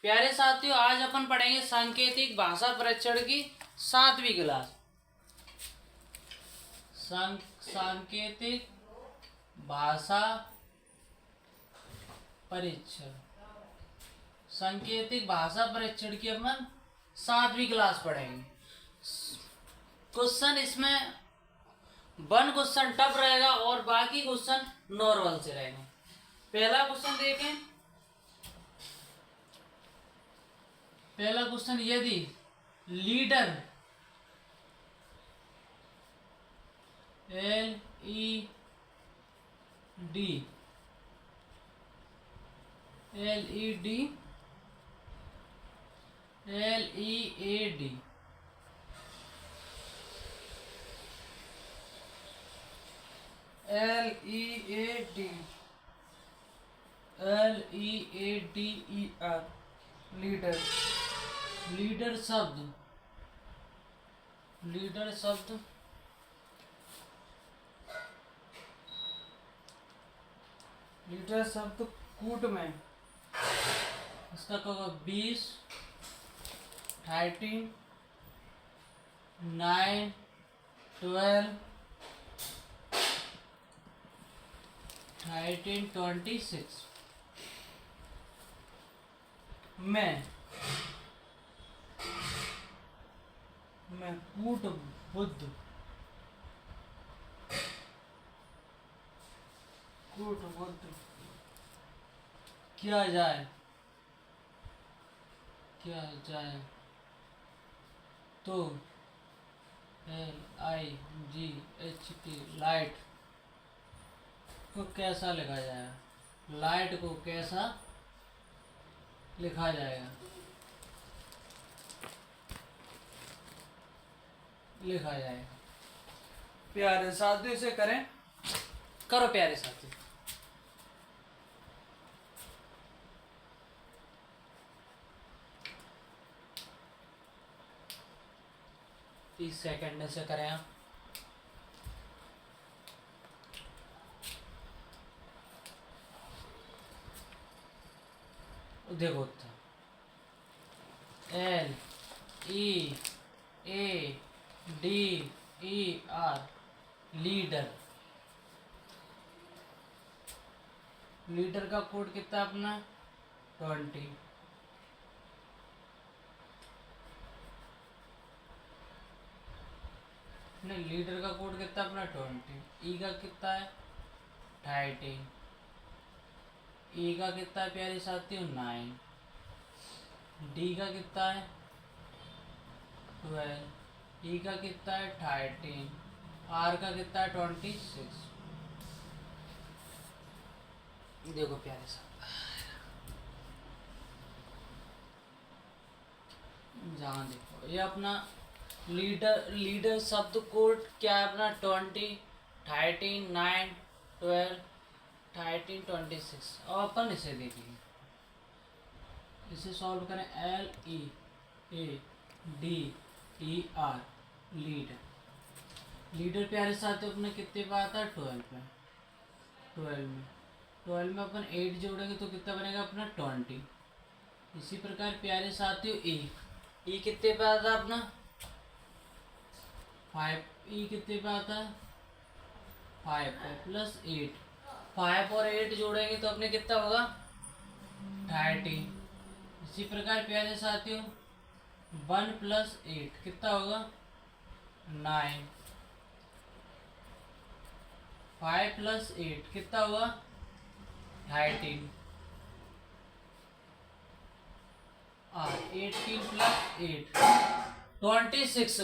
प्यारे साथियों, आज अपन पढ़ेंगे सांकेतिक भाषा परीक्षण की 7वीं क्लास। सांकेतिक भाषा परीक्षण सांकेतिक भाषा परीक्षण की अपन 7वीं क्लास पढ़ेंगे। क्वेश्चन इसमें 1 क्वेश्चन टफ रहेगा और बाकी क्वेश्चन नॉर्मल से रहेंगे। पहला क्वेश्चन देखें। पहला क्वेश्चन, यदि लीडर LED लीडर शब्द कूट में इसका क्या होगा? 20, 13, 9, 12, 13, 26 में कूट बुद्ध किया जाए तो LIGHT लाइट को कैसा लिखा जाएगा? लाइट को कैसा लिखा जाएगा? प्यारे साथियों से करो प्यारे साथियों। तीस सेकंड से करें आप। देखो LEADER लीडर का कोड कितना अपना 20। नहीं, लीडर का कोड कितना अपना 20। ई का कितना है 13। ई का कितना है प्यारे साथियों 9। डी का कितना है 12। ई का कितना है 13। आर का कितना है 26। देखो प्यारे साथ, जहाँ देखो ये अपना लीडर शब्द कोड क्या है अपना 20, 13, 9, 12, 13, 26। और अपन इसे देखेंगे, इसे सॉल्व करें। LEADER लीडर प्यारे साथियों अपने कितने पे आता है 12 में अपन 8 जोड़ेंगे तो कितना बनेगा अपना 20। इसी प्रकार प्यारे साथियों ई कितने पे आता है अपना 5। ई कितने पे आता है 5 पे प्लस 8। 5 और 8 जोड़ेंगे तो अपने कितना होगा 30। इसी प्रकार प्यारे साथियों 1 + 8 कितना होगा 9। 5 + 8 कितना होगा 13। 18 + 8 26।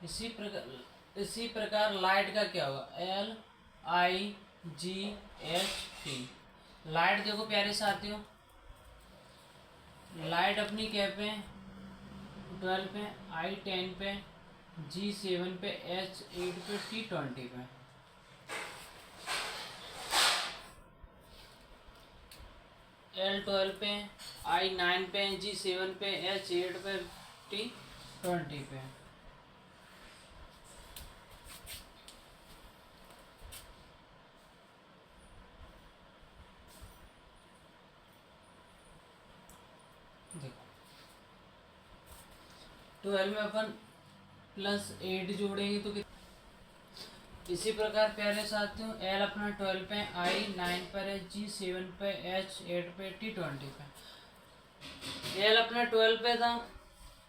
इसी प्रकार लाइट का क्या होगा LIGHT। लाइट देखो प्यारे साथियों, लाइट अपनी क्या पे 12 पे, I 10 पे, G 7 पे, H 8 पे, T 20 पे। L 12 पे, I 9 पे, G 7 पे, H 8 पे, T 20 पे। 12 में अपन +8 जोड़ेंगे तो इसी प्रकार प्यारे साथियों एल अपना 12 पे, आई 9 पर है, जी 7 पे, एच 8 पे, टी 20 पे। एल अपना 12 पे था,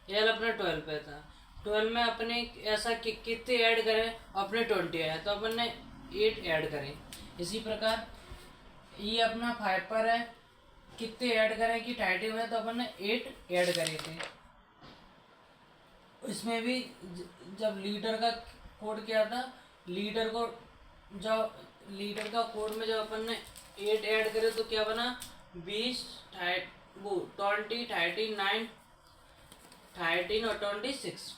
एल अपना 12 पे था। 12 में अपने ऐसा कितने ऐड करें, अपने 20 आया तो अपन ने 8 ऐड करें। इसी प्रकार ये अपना 5 पर है, कितने ऐड करें कि 30 में तो अपन ने 8 ऐड करे थे। इसमें भी जब लीटर का कोड क्या था, लीटर को जब लीटर का कोड में जब अपन ने 8 ऐड करे तो क्या बना, 20 वो 20 39 13 और 26।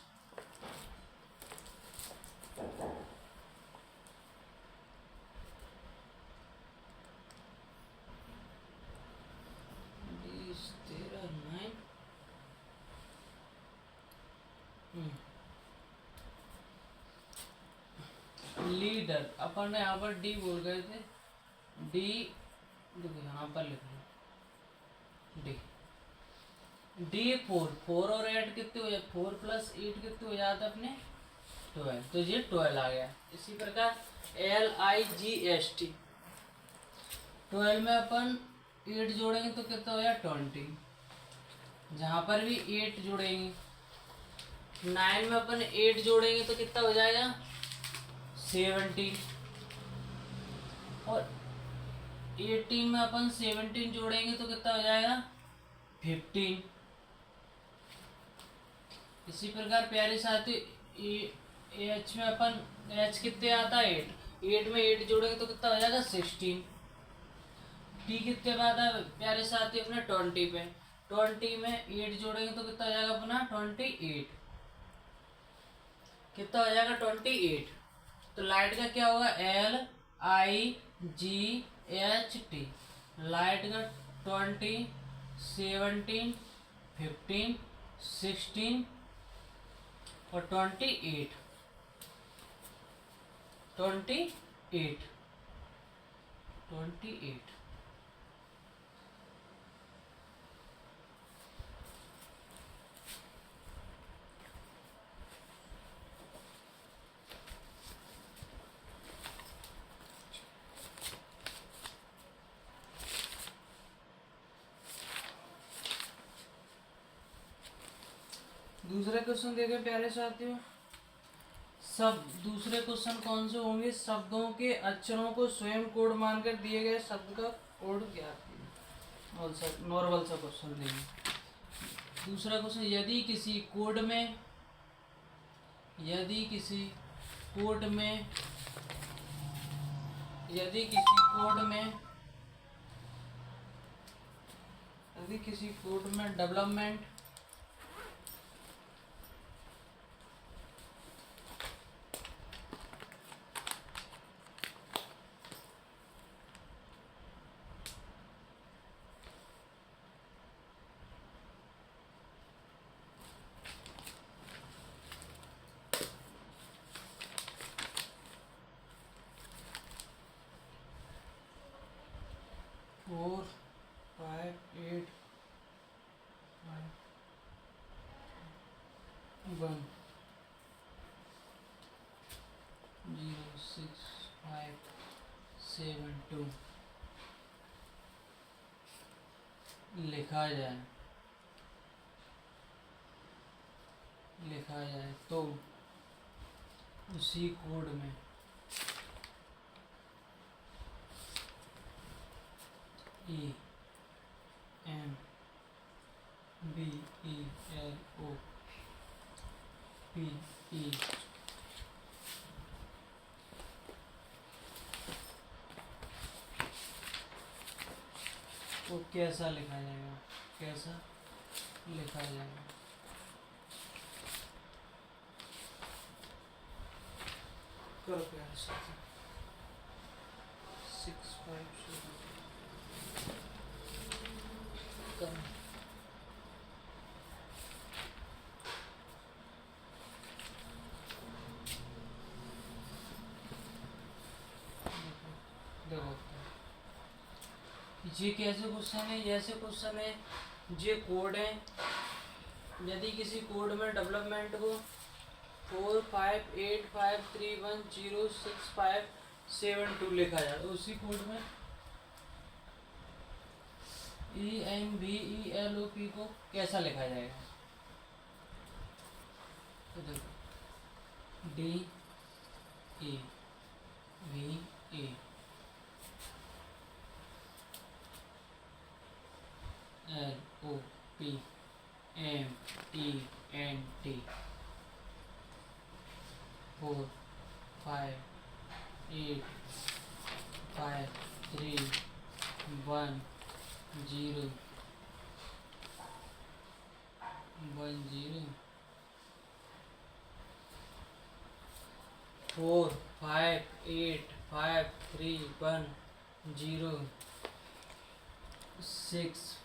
लीडर अपन ने यहाँ पर डी बोल गए थे, डी देखो यहाँ पर लिख लो डी, डी 4 और 8 कितने हो जाए, 4 + 8 कितने हो जाते अपने 12, तो ये 12 आ गया। इसी प्रकार LIGST 12 में अपन 8 जोड़ेंगे तो कितना हो जाए 20, जहाँ पर भी 8 जोड़ेंगे। 9 में अपन 8 जोड़ेंगे तो कितना हो जाएगा 17, और 18 में अपन 17 जोड़ेंगे तो कितना हो जाएगा 15। इसी प्रकार प्यारे साथी एच में अपन एच कितने आता है 8 में 8 जोड़ेंगे तो कितना हो जाएगा 16। टी कितने पे आता है प्यारे साथी अपने 20 पे, 20 में 8 जोड़ेंगे तो कितना हो जाएगा अपना 28, कितना हो जाएगा 28। तो लाइट का क्या होगा LIGHT, लाइट का 20 17 15 16 और 28 28 28। दूसरे क्वेश्चन देखे प्यारे साथियों, सब दूसरे क्वेश्चन कौन से होंगे, शब्दों के अक्षरों को स्वयं कोड मानकर दिए गए शब्द का कोड ज्ञात कीजिए। नॉर्मल सा क्वेश्चन देंगे। दूसरा क्वेश्चन, यदि किसी कोड में यदि किसी कोड में यदि किसी कोड में डेवलपमेंट फोर 5 8 1 0 6 5 7 2 लिखा जाए तो उसी कोड में EMBELOPE तो कैसा लिखा जाएगा, करो प्यारे साथी 6 5 7 देखो ये कैसे क्वेश्चन है, जैसे क्वेश्चन है ये कोड है, यदि किसी कोड में डेवलपमेंट को 45853106572 लिखा जाए तो उसी कोड में ENVELOP को कैसा लिखा जाएगा? तो देखो DEVALOPMENT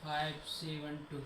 45853106572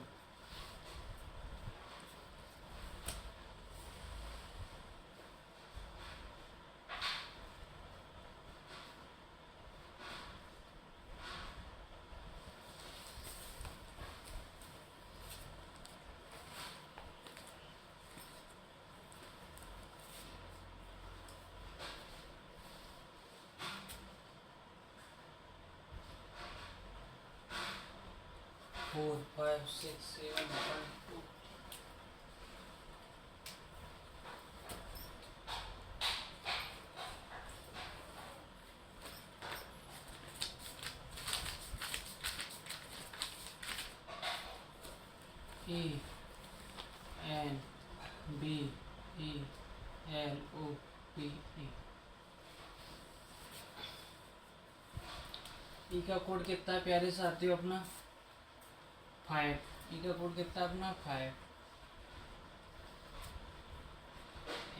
45671 ENVELOPE। ई का कोड कितना है प्यारे साथियों अपना 5। ई का कोड कितना अपना 5।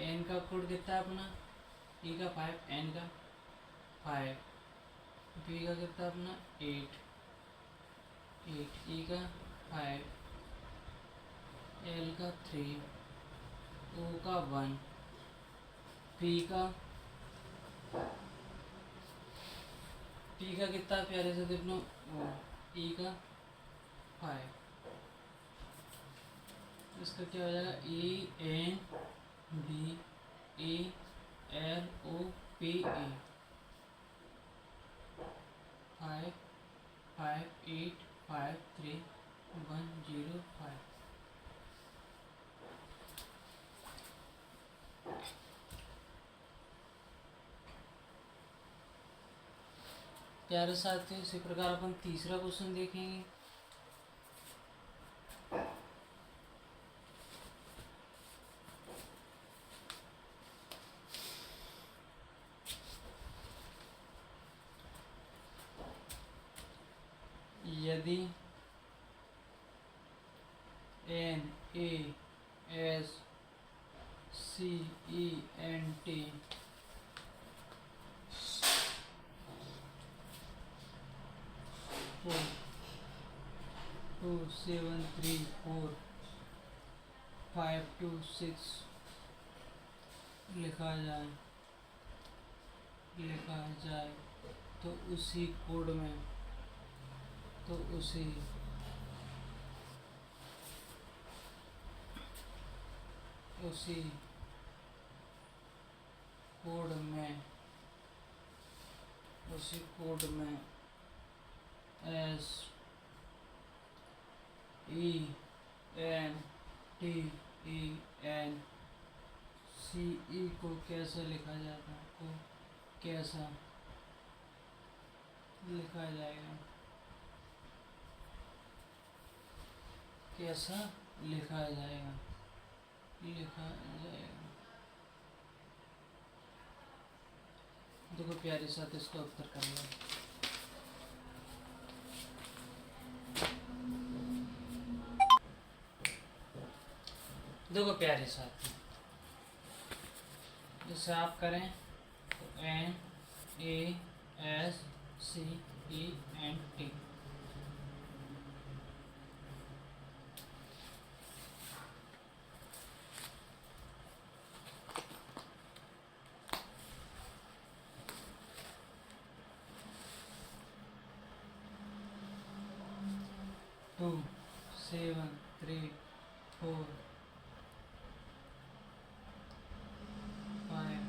एन का कोड कितना अपना ई का 5, एन का 5, बी का कितना अपना 8, ई का 5, एल का 3, ओ का 1, पी का कितना प्यारे से देखो ई का 5। इसका क्या हो जाएगा ENVELOPE 55853105। प्यारे साथियों इसी प्रकार अपन तीसरा क्वेश्चन देखेंगे। यदि NASCENT 42734 526 लिखा जाए तो उसी कोड में उसी कोड में SENTENCE को कैसे लिखा जाता है? को कैसा लिखा जाएगा? कैसा लिखा जाएगा? देखो प्यारे साथ इसका उत्तर करना। देखो प्यारे साथ जैसे आप करें तो NASCENT 273 4 5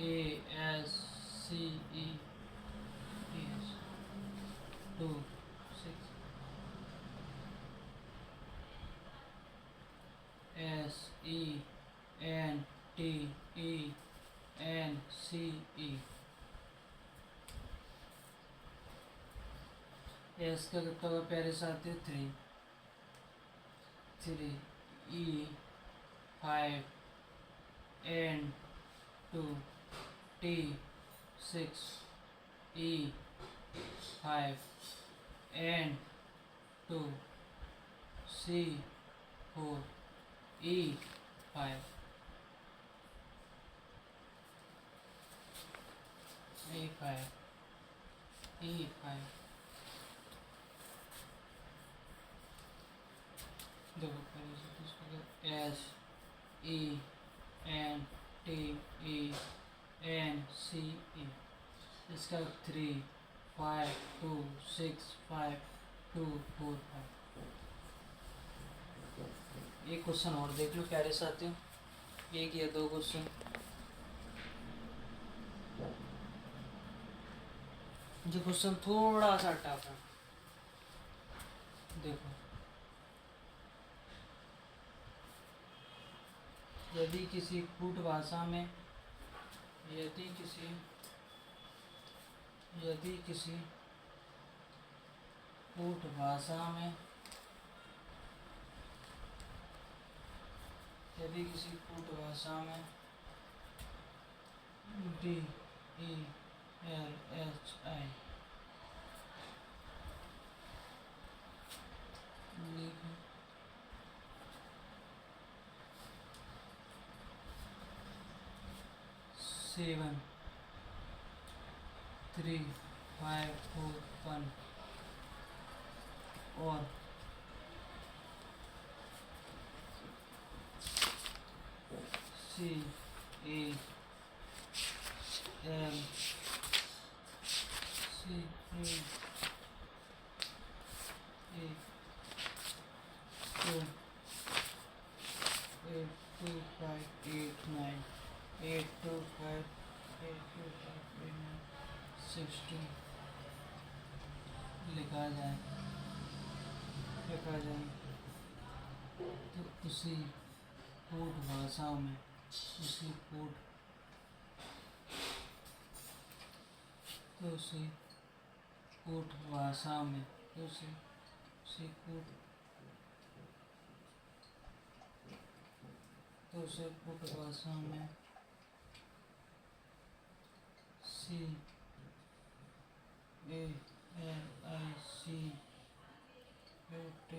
A S C E T S 2 6 SENTENCE S का कितना होगा प्यारे साथियों 3 E 5 N 2 T 6 E 5 N 2 C 4 E 5 E 5 E 5 देखो पहले से तो इसको S E N T E N C E इसका 3 5 2 6 5 2 4 5 एक क्वेश्चन और देख लो प्यारे साथियों एक या दो क्वेश्चन जो क्वेश्चन थोड़ा सा टफ है देखो यदि किसी कूट भाषा में यदि किसी कूट भाषा में DELHI लिखो 7 3 5 4 1 और C A M C A 2 8 2 5 8 9 8 2 5 8 2 5 8 9 16 लिखा जाए तो उसी कूट भाषा में उसी कूट भाषा में उसी कूट भाषा में CALICUT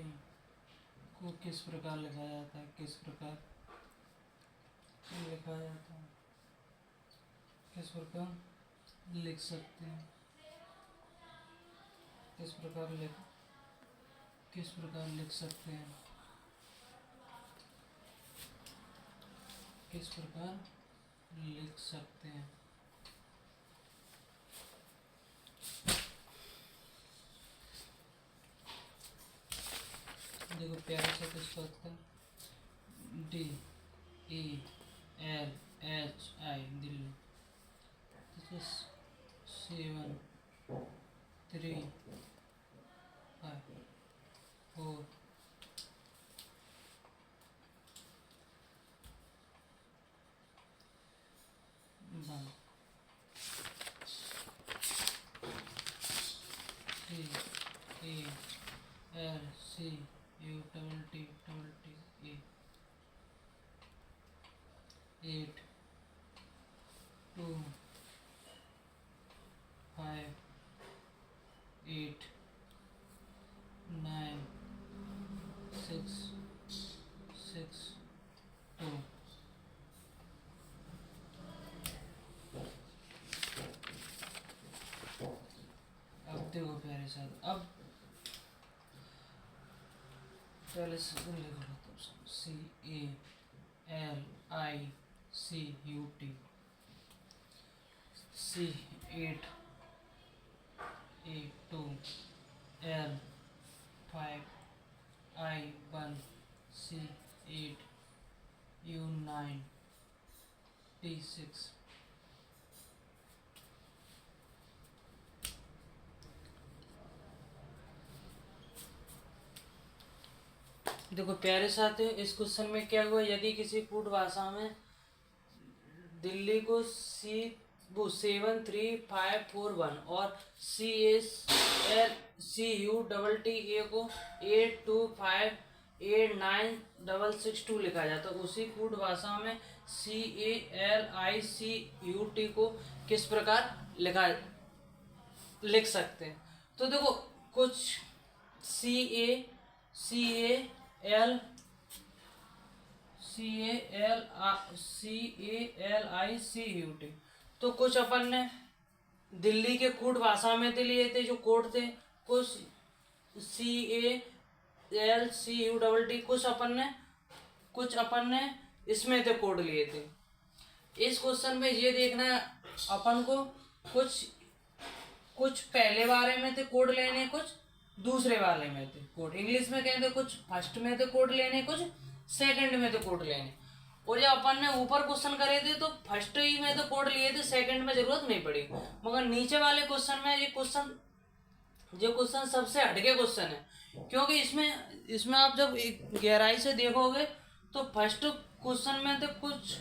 को किस प्रकार लिखा जाता है किस प्रकार लिख सकते हैं किस प्रकार लिख सकते हैं देखो प्यारे से किस होता है DELHI दिल्ली 7 3 5 4 1 CALCUT 8 2 5 8 9 6 6 2 अब देखो प्यारे साथ अब पहले से लिख लो तो CALICUT C 8 8 2 L 5 I1 C8 U9 T6। देखो प्यारे साथियों, इस क्वेश्चन में क्या हुआ, यदि किसी कूट भाषा में दिल्ली को C73541 और CSLCU को 82589662 लिखा जाता है, उसी कूट भाषा में CALICUT को किस प्रकार लिख सकते हैं। तो देखो कुछ CALICUT, तो कुछ अपन ने दिल्ली के कूट भाषा में थे लिए थे जो कोड थे, कुछ CALCUT, कुछ अपन ने इसमें थे कोड लिए थे। इस क्वेश्चन में ये देखना है अपन को, कुछ पहले वाले में थे कोड लेने, कुछ दूसरे वाले में थे कोड। इंग्लिश में कहते कुछ फर्स्ट में थे कोड लेने, कुछ सेकंड में थे कोड लेने। और जब अपन ने ऊपर क्वेश्चन करे थे तो फर्स्ट ही में तो कोड लिए थे, सेकंड में जरूरत नहीं पड़ी। मगर नीचे वाले क्वेश्चन में ये क्वेश्चन सबसे हटके क्वेश्चन है, क्योंकि इसमें आप जब गहराई से देखोगे तो फर्स्ट क्वेश्चन में तो कुछ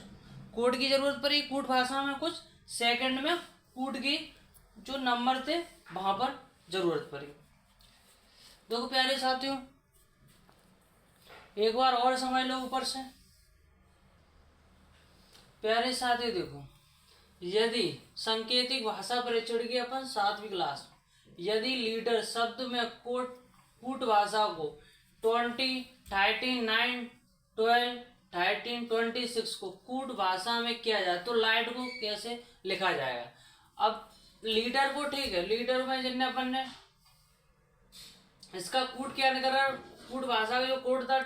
कोड की जरूरत पड़ी कूट भाषा में, कुछ सेकंड में कूट की जो नंबर थे वहां पर जरूरत पड़ी। देखो प्यारे साथियों, एक बार और समझ लो ऊपर से। प्यारे साथियों देखो, यदि सांकेतिक भाषा परीक्षण की अपन 7वीं क्लास, यदि लीडर शब्द में कूट भाषा को 20, 13, 9, 12, 13, 26 को कूट भाषा में किया जाए तो लाइट को कैसे लिखा जाएगा। अब लीडर को, ठीक है, लीडर में जिनने अपन ने इसका कूट क्या करा, कूट भाषा का जो कोड था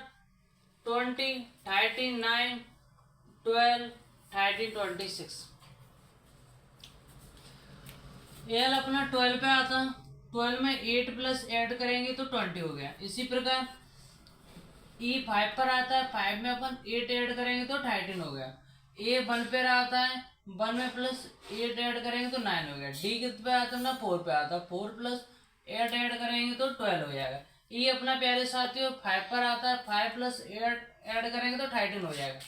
20, 13, 9, 12, 13, 26। एल अपना 12 पे आता, 12 में 8 प्लस ऐड करेंगे तो 20 हो गया। इसी प्रकार E 5 पर आता है, 5 में अपन 8 ऐड करेंगे तो 13 हो गया। A 1 पे आता है, 1 में प्लस 8 ऐड करेंगे तो 9 हो गया। D कित पे आता है ना, 4 पे आता है, 4 प्लस 8 ऐड करेंगे तो 12 हो जाएगा। E अपना प्यारे साथियों 5 पर आता है, 5 प्लस 8 ऐड करेंगे तो 13 हो जाएगा।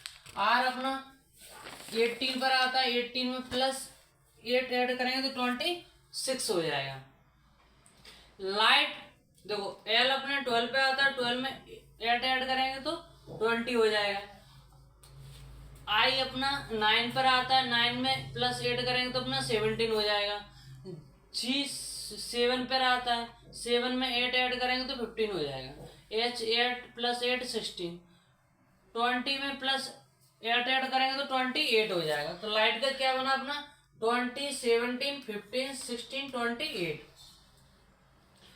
R अपना 18 पर आता है, 18 में प्लस 8 ऐड करेंगे तो 26 हो जाएगा। लाइट देखो L अपने 12 पे आता है, 12 में 8 ऐड करेंगे तो 20 हो जाएगा। I अपना 9 पर आता है, 9 में प्लस 8 करेंगे तो अपना 17 हो जाएगा। G 7 पर आता है, 7 में 8 ऐड करेंगे तो 15 हो जाएगा। H 8 प्लस 8 16, 20 में प्लस 8 ऐड करेंगे तो 28 हो जाएगा। तो लाइट का क्या बना अपना 20, 17, 15, 16, 28।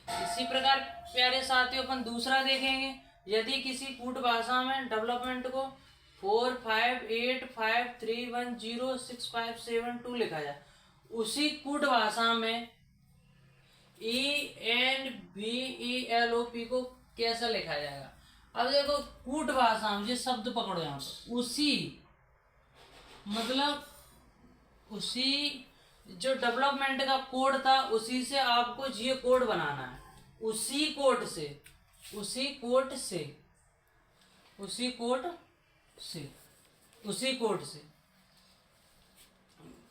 इसी प्रकार प्यारे साथियों अपन दूसरा देखेंगे, यदि किसी कूट भाषा में डेवलपमेंट को 4, 5, 8, 5, 3, 1, 0, 6, 5, 7, 2 लिखा जाए, उसी कूट भाषा में ENVELOP को कैसा लिखा जाएगा। अब देखो कूट भाषा में ये शब्द पकड़ो यहाँ पर, उसी मतलब उसी जो डेवलपमेंट का कोड था उसी से आपको ये कोड बनाना है, उसी कोड से।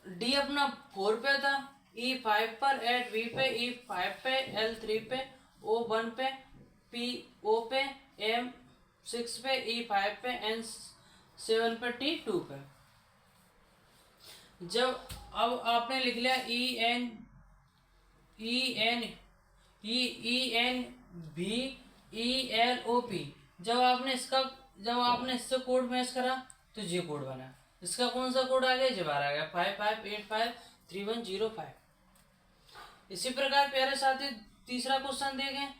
डी अपना 4 पे था, E 5 पर, एट V पे, E 5 पे, L 3 पे, O 1 पे, P O पे, M 6 पे, E 5 पे, N 7 पे, T 2 पे। जब अब आपने लिख लिया ENVELOP, जब आपने इससे कोड मैच करा तो ये कोड बना। इसका कौन सा कोड आ गया, ये बार आ गया 55853105। इसी प्रकार प्यारे साथी तीसरा क्वेश्चन देखें,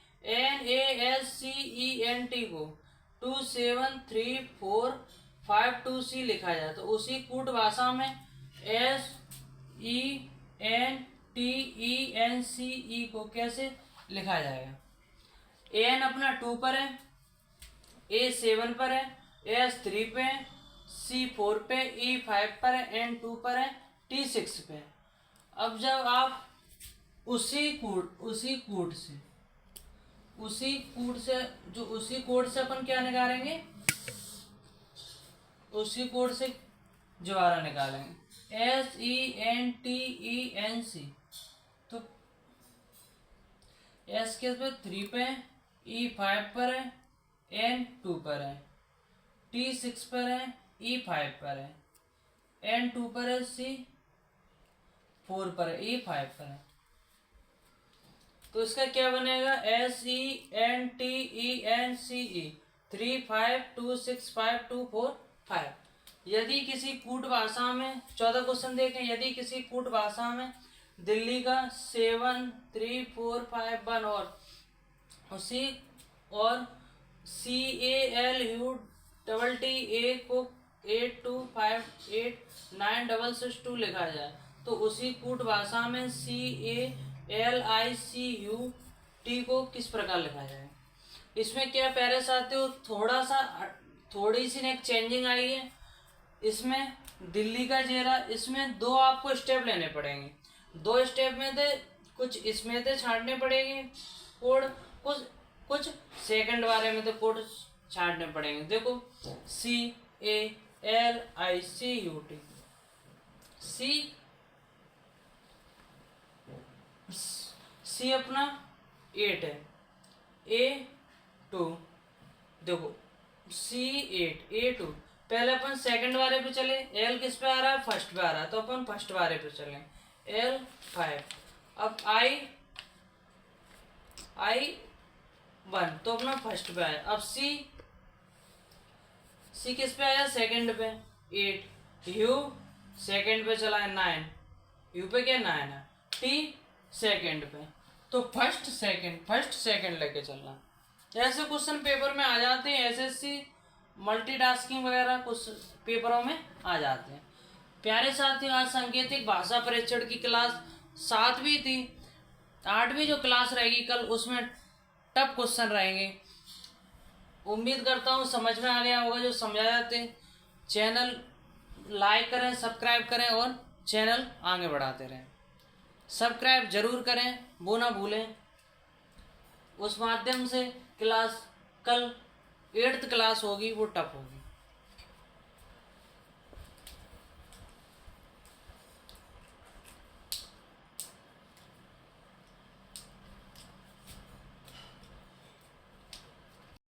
NASCENT को 27345 लिखा जाए तो उसी कूट भाषा में SENTENCE को कैसे लिखा जाएगा। एन अपना 2 पर है, ए 7 पर है, एस 3 पे है, सी 4 पे, ई 5 पर है, एन 2 पर है, टी 6 पे है। अब जब आप उसी कोड से अपन क्या निकालेंगे, उसी कोड से ज्वारा निकालेंगे, SENTENC। तो एस के पे 3 पे है, ई 5 पर है, एन 2 पर है, टी 6 पर है, ई 5 पर है, एन 2 पर है, सी 4 पर है, ई 5 पर है। तो इसका क्या बनेगा, SENTENCE 3 5 2 6 5 2 4 5। यदि किसी कूट भाषा में 14 क्वेश्चन देखें, यदि किसी कूट भाषा में दिल्ली का 7 3 4 5 1 उसी और CALUTTE को 8 2 5 8 9 6 6 2 लिखा जाए, तो उसी कूट भाषा में CALICUT को किस प्रकार लिखा जाए। इसमें क्या पहले साथ हो, थोड़ी सी एक चेंजिंग आई है। इसमें दिल्ली का चेहरा, इसमें 2 आपको स्टेप लेने पड़ेंगे। 2 स्टेप में थे, कुछ इसमें थे छांटने पड़ेंगे कोड, कुछ सेकंड वाले में तो कोड छांटने पड़ेंगे। देखो CALICUT, सी अपना 8 है, A2, देखो C8 A2। पहले अपन सेकंड वाले पे चले, L किस पे आ रहा है, फर्स्ट पे आ रहा है, तो अपन फर्स्ट वाले पे चले, L5। अब I1 तो अपना फर्स्ट पे आया। अब C किस पे आया, सेकंड पे 8, U सेकंड पे चला है 9, U पे क्या 9 है, T सेकंड पे, तो फर्स्ट सेकंड लेके चलना। ऐसे क्वेश्चन पेपर में आ जाते हैं, SSC मल्टीटास्किंग वगैरह कुछ पेपरों में आ जाते हैं। प्यारे साथियों, आज सांकेतिक भाषा परीक्षण की क्लास 7वीं थी। 8वीं जो क्लास रहेगी कल, उसमें टफ क्वेश्चन रहेंगे। उम्मीद करता हूँ समझ में आ गया होगा जो समझा जाते। चैनल लाइक करें, सब्सक्राइब करें और चैनल आगे बढ़ाते रहें। सब्सक्राइब जरूर करें, वो ना भूलें। उस माध्यम से क्लास कल 8th क्लास होगी, वो टफ होगी।